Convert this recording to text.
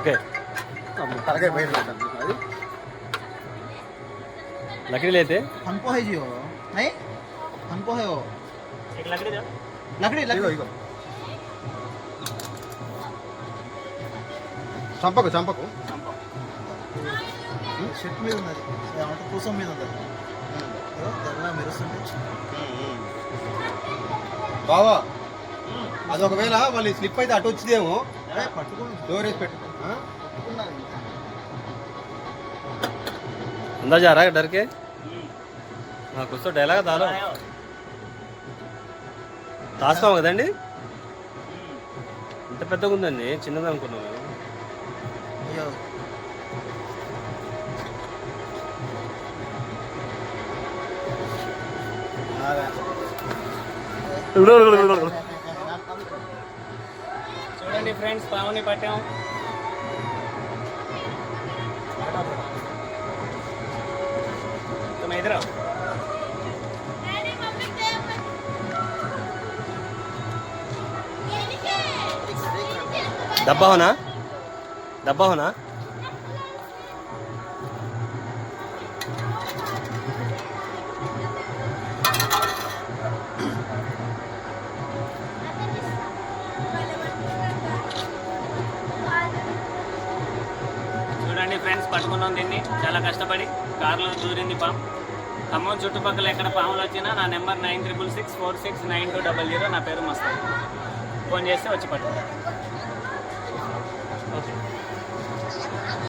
okay तरह बैठ लकड़ी लेते हमको है जी वो नहीं हमको है वो एक लकड़ी दो लकड़ी लकड़ी చంపకు చంపకు షర్ట్ మీద ఉన్నది ఏమంటే కూసం మీద ఉన్నది తెల్ల మెరుస్తుంది బావా అది ఒకవేళ మళ్ళీ స్లిప్ అయితే అటు వచ్చిదేమో పట్టుకుని డోర్ వేసి పెట్టు పట్టుకున్నాను अंदर जा रहा है डर के हाँ कुछ तो డైలాగ్ దాలో దాస్తాం కదండి ఇంత పెద్దగా ఉందండి చిన్నది అనుకున్నాను అయ్యో చూడండి ఫ్రెండ్స్ పావుని పట్టాం तुम इधर आओ डब्बा होना डब्बा होना చూడండి ఫ్రెండ్స్ పట్టుకున్నాం దీన్ని చాలా కష్టపడి కార్లో దూరింది పాము ఖమ్మం చుట్టుపక్కల ఎక్కడ పాములు వచ్చినా నా నెంబర్ 9666469200 నా పేరు మస్తాన్ ఫోన్ చేస్తే వచ్చి పట్టుకుంటాను